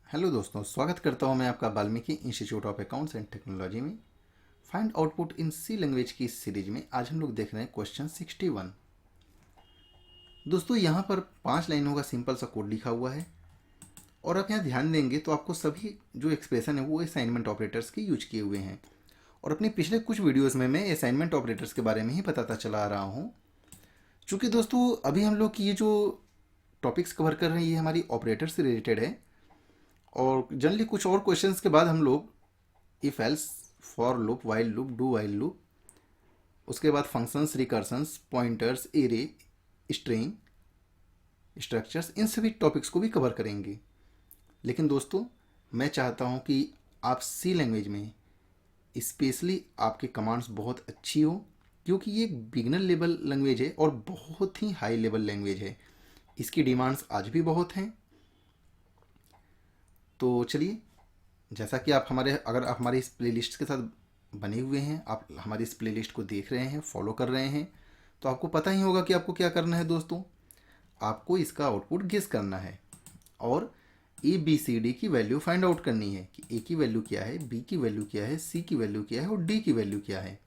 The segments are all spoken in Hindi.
हेलो दोस्तों, स्वागत करता हूं मैं आपका Valmiki institute of accounts and technology में। Find output in C language की इस सीरीज में आज हम लोग देख रहे हैं क्वेश्चन 61। दोस्तों, यहाँ पर 5 लाइनों का सिंपल सा कोड लिखा हुआ है और आप यहाँ ध्यान देंगे तो आपको सभी जो एक्सप्रेशन है वो असाइनमेंट ऑपरेटर्स के यूज किए हुए हैं। और अपने पिछले कुछ वीडियोज़ में मैं असाइनमेंट ऑपरेटर्स के बारे में ही बताता चला आ रहा हूँ। चूँकि दोस्तों अभी हम लोग की ये जो टॉपिक्स कवर कर रहे हैं ये हमारी ऑपरेटर से रिलेटेड है। और जनरली कुछ और क्वेश्चंस के बाद हम लोग if else, for loop, while loop, do while loop, उसके बाद functions, recursions, pointers, array, string, structures, इन सभी टॉपिक्स को भी कवर करेंगे। लेकिन दोस्तों मैं चाहता हूँ कि आप सी लैंग्वेज में स्पेशली आपके कमांड्स बहुत अच्छी हो, क्योंकि ये एक बिगनर लेवल लैंग्वेज है और बहुत ही हाई लेवल लैंग्वेज है। इसकी डिमांड्स आज भी बहुत हैं। तो चलिए, जैसा कि अगर आप हमारे इस प्लेलिस्ट के साथ बने हुए हैं, आप हमारी इस प्लेलिस्ट को देख रहे हैं, फॉलो कर रहे हैं, तो आपको पता ही होगा कि आपको क्या करना है। दोस्तों, आपको इसका आउटपुट गेस करना है और ए बी सी डी की वैल्यू फाइंड आउट करनी है कि ए की वैल्यू क्या है, बी की वैल्यू क्या है, सी की वैल्यू क्या है और डी की वैल्यू क्या है।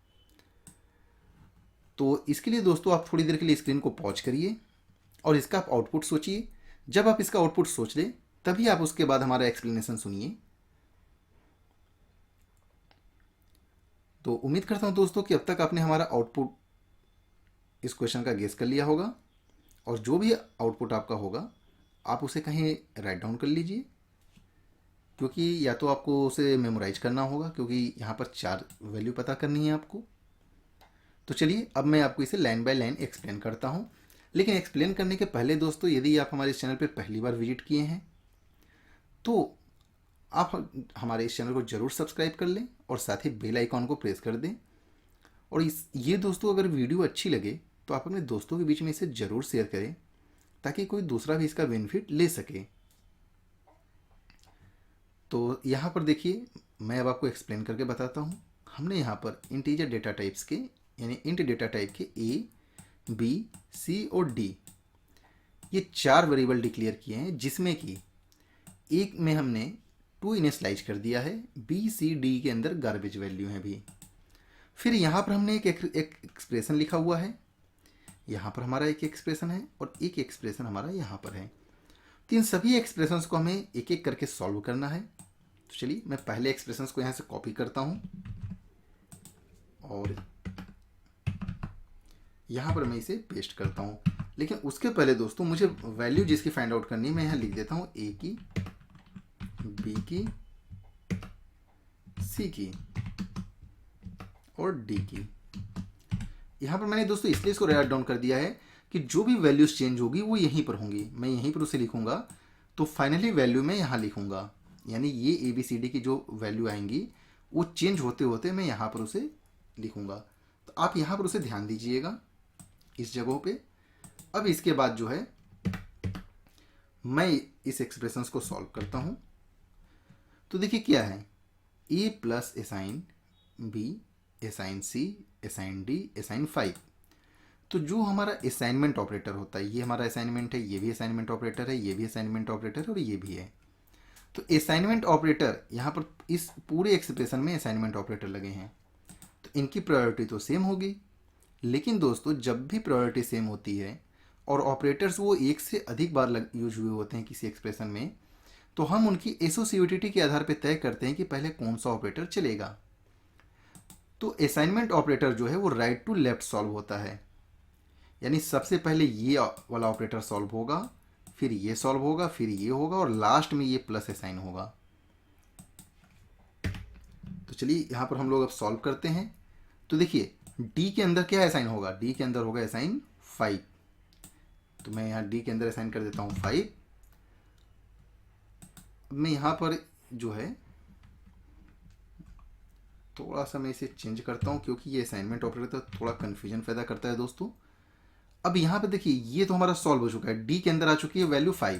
तो इसके लिए दोस्तों आप थोड़ी देर के लिए स्क्रीन को पॉज करिए और इसका आप आउटपुट सोचिए। जब आप इसका आउटपुट सोच लें तभी आप उसके बाद हमारा एक्सप्लेनेशन सुनिए। तो उम्मीद करता हूं दोस्तों कि अब तक आपने हमारा आउटपुट इस क्वेश्चन का गेस कर लिया होगा और जो भी आउटपुट आपका होगा आप उसे कहीं राइट डाउन कर लीजिए, क्योंकि या तो आपको उसे मेमोराइज करना होगा, क्योंकि यहाँ पर 4 वैल्यू पता करनी है आपको। तो चलिए अब मैं आपको इसे लाइन बाय लाइन एक्सप्लेन करता हूँ। लेकिन एक्सप्लेन करने के पहले दोस्तों, यदि आप हमारे इस चैनल पर पहली बार विजिट किए हैं तो आप हमारे इस चैनल को ज़रूर सब्सक्राइब कर लें और साथ ही बेल आइकॉन को प्रेस कर दें। और ये दोस्तों, अगर वीडियो अच्छी लगे तो आप अपने दोस्तों के बीच में इसे ज़रूर शेयर करें ताकि कोई दूसरा भी इसका बेनिफिट ले सके। तो यहाँ पर देखिए, मैं अब आपको एक्सप्लेन करके बताता हूँ। हमने यहाँ पर इंटीजर डेटा टाइप्स के यानी इंट डेटा टाइप के ए, बी, सी और डी, ये 4 वेरिएबल डिक्लेयर किए हैं, जिसमें कि एक में हमने टू इनिशियलाइज कर दिया है, बी सी डी के अंदर गार्बेज वैल्यू है भी। फिर यहाँ पर हमने एक एक्सप्रेशन लिखा हुआ है, यहाँ पर हमारा एक एक्सप्रेशन है और एक एक्सप्रेशन हमारा यहाँ पर है। तो इन सभी एक्सप्रेशंस को हमें एक एक करके सॉल्व करना है। तो चलिए मैं पहले एक्सप्रेशंस को यहाँ से कॉपी करता हूँ और यहाँ पर मैं इसे पेस्ट करता हूँ। लेकिन उसके पहले दोस्तों मुझे वैल्यू जिसकी फाइंड आउट करनी है मैं यहाँ लिख देता हूँ ए की, बी की, सी की और डी की। यहाँ पर मैंने दोस्तों इसलिए इसको राइट डाउन कर दिया है कि जो भी वैल्यूज चेंज होगी वो यहीं पर होंगी, मैं यहीं पर उसे लिखूंगा। तो फाइनली वैल्यू मैं यहाँ लिखूंगा, यानी ये ए बी सी डी की जो वैल्यू आएंगी वो चेंज होते होते मैं यहाँ पर उसे लिखूंगा। तो आप यहाँ पर उसे ध्यान दीजिएगा इस जगहों पे। अब इसके बाद जो है मैं इस एक्सप्रेशंस को सॉल्व करता हूँ। तो देखिए क्या है, ए प्लस असाइन बी, असाइन सी, असाइन डी, असाइन 5। तो जो हमारा असाइनमेंट ऑपरेटर होता है, ये हमारा असाइनमेंट है, ये भी असाइनमेंट ऑपरेटर है, ये भी असाइनमेंट ऑपरेटर है और ये भी है। तो असाइनमेंट ऑपरेटर यहाँ पर इस पूरे एक्सप्रेशन में असाइनमेंट ऑपरेटर लगे हैं, तो इनकी प्रायोरिटी तो सेम होगी। लेकिन दोस्तों जब भी प्रायोरिटी सेम होती है और ऑपरेटर्स वो एक से अधिक बार यूज हुए होते हैं किसी एक्सप्रेशन में, तो हम उनकी एसोसिएटिविटी के आधार पर तय करते हैं कि पहले कौन सा ऑपरेटर चलेगा। तो असाइनमेंट ऑपरेटर जो है वो राइट टू लेफ्ट सॉल्व होता है, यानी सबसे पहले ये वाला ऑपरेटर सॉल्व होगा, फिर ये सॉल्व होगा, फिर ये होगा और लास्ट में ये प्लस असाइन होगा। तो चलिए यहाँ पर हम लोग अब सॉल्व करते हैं। तो देखिए डी के अंदर क्या असाइन होगा, डी के अंदर होगा असाइन 5। तो मैं यहाँ डी के अंदर असाइन कर देता हूँ 5। अब मैं यहाँ पर जो है थोड़ा सा मैं इसे चेंज करता हूँ, क्योंकि ये असाइनमेंट ऑपरेटर थोड़ा कन्फ्यूजन पैदा करता है दोस्तों। अब यहाँ पे देखिए ये तो हमारा सॉल्व हो चुका है, डी के अंदर आ चुकी है वैल्यू 5,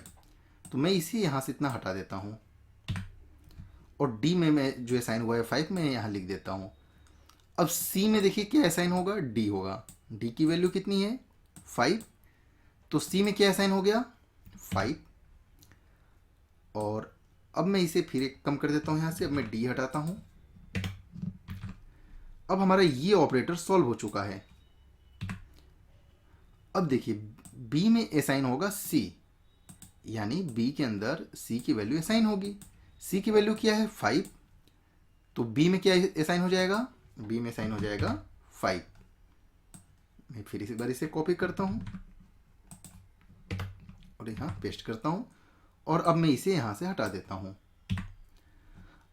तो मैं इसे यहाँ से इतना हटा देता हूँ और डी में मैं जो असाइन हुआ है 5 मैं यहाँ लिख देता हूँ। अब सी में देखिए क्या असाइन होगा, डी होगा। डी की वैल्यू कितनी है 5, तो सी में क्या असाइन हो गया 5। और अब मैं इसे फिर एक कम कर देता हूँ यहाँ से। अब मैं डी हटाता हूँ। अब हमारा ये ऑपरेटर सॉल्व हो चुका है। अब देखिए बी में असाइन होगा सी, यानी बी के अंदर सी की वैल्यू असाइन होगी। सी की वैल्यू क्या है 5, तो बी में क्या असाइन हो जाएगा, बी में असाइन हो जाएगा 5। मैं फिर इस बार इसे कॉपी करता हूँ और यहाँ पेस्ट करता हूँ और अब मैं इसे यहाँ से हटा देता हूँ।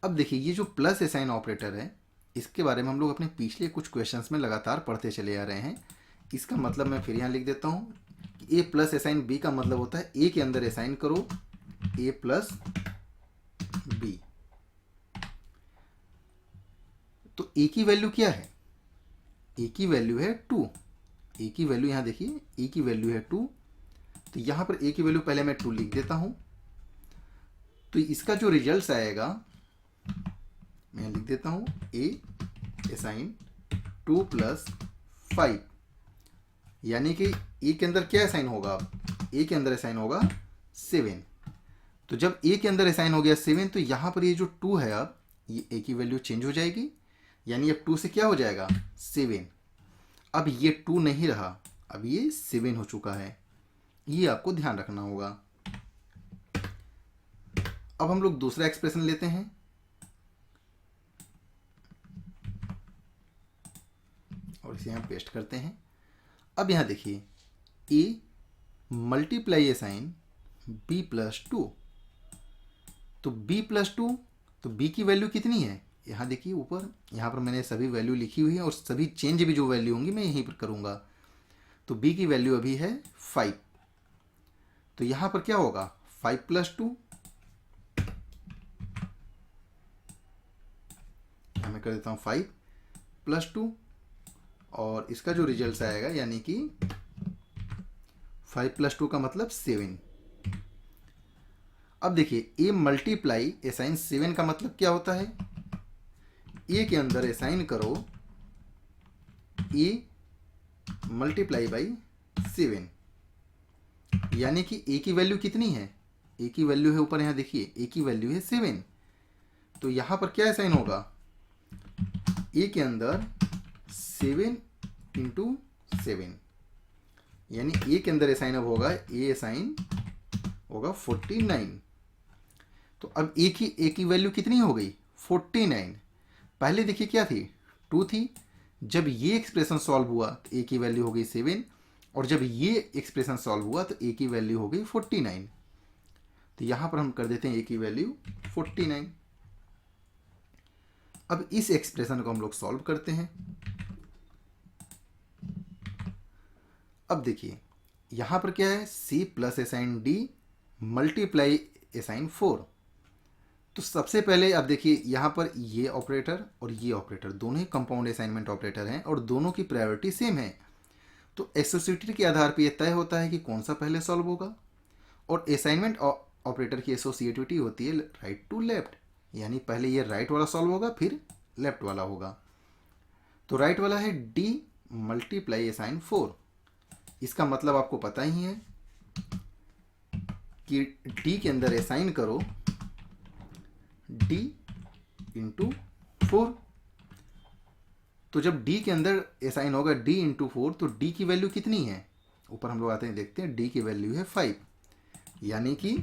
अब देखिए ये जो प्लस असाइन ऑपरेटर है इसके बारे में हम लोग अपने पिछले कुछ क्वेश्चंस में लगातार पढ़ते चले आ रहे हैं। इसका मतलब मैं फिर यहाँ लिख देता हूँ कि ए प्लस असाइन बी का मतलब होता है ए के अंदर असाइन करो ए प्लस बी। तो ए की वैल्यू क्या है, ए की वैल्यू है 2। ए की वैल्यू यहाँ देखिए ए की वैल्यू है 2, तो यहाँ पर ए की वैल्यू पहले मैं 2 लिख देता हूँ। तो इसका जो रिजल्ट आएगा मैं लिख देता हूँ ए असाइन 2 प्लस 5, यानी कि ए के अंदर क्या असाइन होगा, अब ए के अंदर असाइन होगा 7। तो जब ए के अंदर असाइन हो गया 7 तो यहाँ पर ये जो 2 है अब ये ए की वैल्यू चेंज हो जाएगी, यानी अब 2 से क्या हो जाएगा 7। अब ये 2 नहीं रहा, अब ये 7 हो चुका है। ये आपको ध्यान रखना होगा। अब हम लोग दूसरा एक्सप्रेशन लेते हैं। और इसे यहाँ पेस्ट करते हैं। अब यहाँ देखिए A multiply assign B plus 2, तो बी प्लस 2, तो बी की वैल्यू कितनी है, यहाँ देखिए ऊपर, यहाँ पर मैंने सभी वैल्यू लिखी हुई है और सभी चेंज भी जो वैल्यू होंगी मैं यहीं पर करूँगा। तो बी की वैल्यू अभी है 5, तो यहाँ पर क्या होगा 5 प्लस 2, मैं कर देता हूँ 5 प्लस 2 और इसका जो रिजल्ट आएगा यानी कि 5 प्लस 2 का मतलब 7। अब देखिए ए मल्टीप्लाई असाइन 7 का मतलब क्या होता है, ए के अंदर असाइन करो ए मल्टीप्लाई बाई 7, यानी कि ए की वैल्यू कितनी है, ए की वैल्यू है ऊपर यहाँ देखिए ए की वैल्यू है 7। तो यहाँ पर क्या असाइन होगा, ए के अंदर 7 इंटू 7, यानी ए के अंदर असाइन अब होगा ए असाइन होगा 49। तो अब ए की वैल्यू कितनी हो गई 49। पहले देखिए क्या थी 2 थी, जब ये एक्सप्रेशन सॉल्व हुआ तो ए की वैल्यू हो गई 7 और जब ये एक्सप्रेशन सॉल्व हुआ तो ए की वैल्यू हो गई 49। तो यहाँ पर हम कर देते हैं ए की वैल्यू 49। अब इस एक्सप्रेशन को हम लोग सॉल्व करते हैं। अब देखिए यहाँ पर क्या है C plus assign D multiply assign 4। तो सबसे पहले अब देखिए यहाँ पर ये ऑपरेटर और ये ऑपरेटर दोनों ही कंपाउंड असाइनमेंट ऑपरेटर हैं और दोनों की प्रायोरिटी सेम है। तो एसोसिएटिव के आधार पर यह तय होता है कि कौन सा पहले सॉल्व होगा। और असाइनमेंट ऑपरेटर की एसोसिएटिविटी होती है राइट टू लेफ्ट, यानी पहले ये राइट वाला सॉल्व होगा फिर लेफ्ट वाला होगा। तो राइट वाला है डी मल्टीप्लाई असाइन 4। इसका मतलब आपको पता ही है कि डी के अंदर असाइन करो डी इंटू 4। तो जब डी के अंदर असाइन होगा डी इंटू 4 तो डी की वैल्यू कितनी है, ऊपर हम लोग आते हैं देखते हैं डी की वैल्यू है 5, यानी कि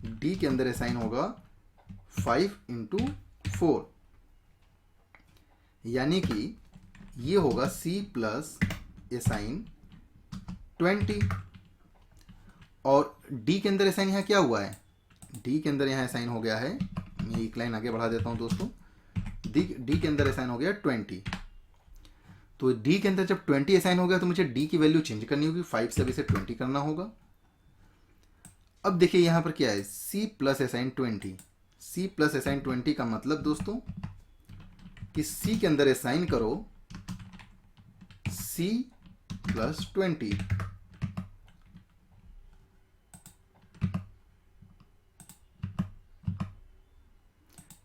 डी के अंदर असाइन होगा 5 इंटू 4, यानी कि ये होगा सी प्लस असाइन 20। और डी के अंदर असाइन यहाँ क्या हुआ है, डी के अंदर यहाँ असाइन हो गया है, मैं एक लाइन आगे बढ़ा देता हूँ दोस्तों, डी के अंदर असाइन हो गया 20। तो डी के अंदर जब 20 असाइन हो गया तो मुझे डी की वैल्यू चेंज करनी होगी, 5 से अब इसे 20 करना होगा। अब देखिए यहाँ पर क्या है C plus assign 20। C plus assign 20 का मतलब दोस्तों कि सी के अंदर असाइन करो सी प्लस 20,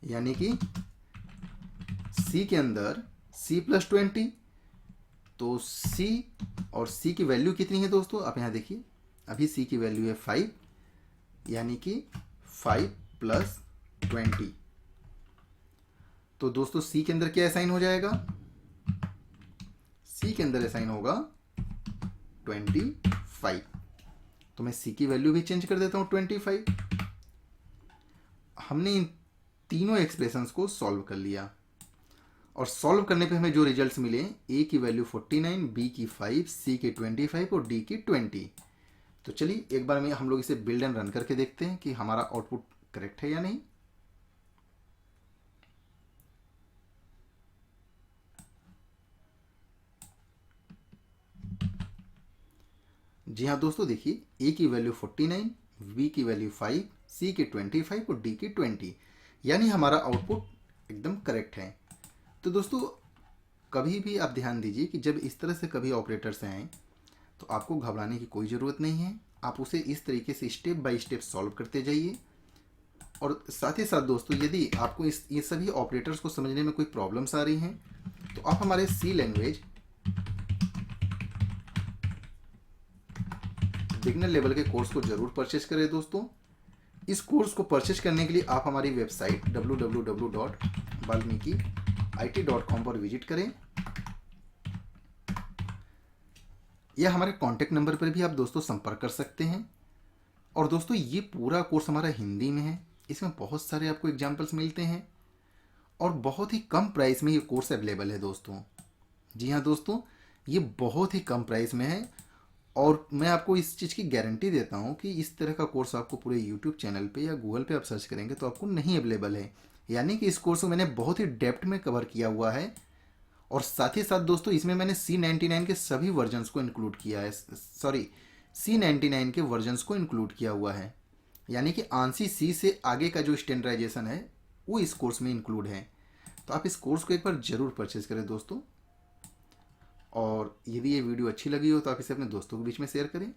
यानी कि सी के अंदर सी प्लस 20। तो सी और सी की वैल्यू कितनी है दोस्तों, आप यहाँ देखिए अभी सी की वैल्यू है 5, यानी कि 5 प्लस 20। तो दोस्तों सी के अंदर क्या असाइन हो जाएगा? सी के अंदर असाइन होगा 25। तो मैं सी की वैल्यू भी चेंज कर देता हूं 25। हमने इन तीनों एक्सप्रेशंस को सॉल्व कर लिया और सॉल्व करने पे हमें जो रिजल्ट्स मिले, ए की वैल्यू 49, बी की 5, सी की 25 और डी की 20। तो चलिए एक बार में हम लोग इसे बिल्ड एंड रन करके देखते हैं कि हमारा आउटपुट करेक्ट है या नहीं। जी हाँ दोस्तों, देखिए ए की वैल्यू 49, बी की वैल्यू 5, सी की 25 और डी की 20, यानी हमारा आउटपुट एकदम करेक्ट है। तो दोस्तों कभी भी आप ध्यान दीजिए कि जब इस तरह से कभी ऑपरेटर्स आएँ तो आपको घबराने की कोई ज़रूरत नहीं है। आप उसे इस तरीके से स्टेप बाय स्टेप सॉल्व करते जाइए। और साथ ही साथ दोस्तों, यदि आपको ये सभी ऑपरेटर्स को समझने में कोई प्रॉब्लम्स आ रही हैं तो आप हमारे सी लैंग्वेज बिगनर लेवल के कोर्स को जरूर परचेज करें दोस्तों। इस कोर्स को परचेज करने के लिए आप हमारी वेबसाइट www.valmiki.it.com पर विजिट करें या हमारे कांटेक्ट नंबर पर भी आप दोस्तों संपर्क कर सकते हैं। और दोस्तों ये पूरा कोर्स हमारा हिंदी में है। इसमें बहुत सारे आपको एग्जाम्पल्स मिलते हैं और बहुत ही कम प्राइस में ये कोर्स अवेलेबल है दोस्तों। जी हाँ दोस्तों, ये बहुत ही कम प्राइस में है और मैं आपको इस चीज़ की गारंटी देता हूँ कि इस तरह का कोर्स आपको पूरे यूट्यूब चैनल पे या गूगल पे आप सर्च करेंगे तो आपको नहीं अवेलेबल है। यानी कि इस कोर्स को मैंने बहुत ही डेप्थ में कवर किया हुआ है और साथ ही साथ दोस्तों इसमें मैंने C99 के सभी वर्जन्स को इंक्लूड किया है, C99 के वर्जन्स को इंक्लूड किया हुआ है। यानी कि आंसी सी से आगे का जो स्टैंडर्डाइजेशन है वो इस कोर्स में इंक्लूड है। तो आप इस कोर्स को एक बार ज़रूर परचेज करें दोस्तों। और यदि ये वीडियो अच्छी लगी हो तो आप इसे अपने दोस्तों के बीच में शेयर करें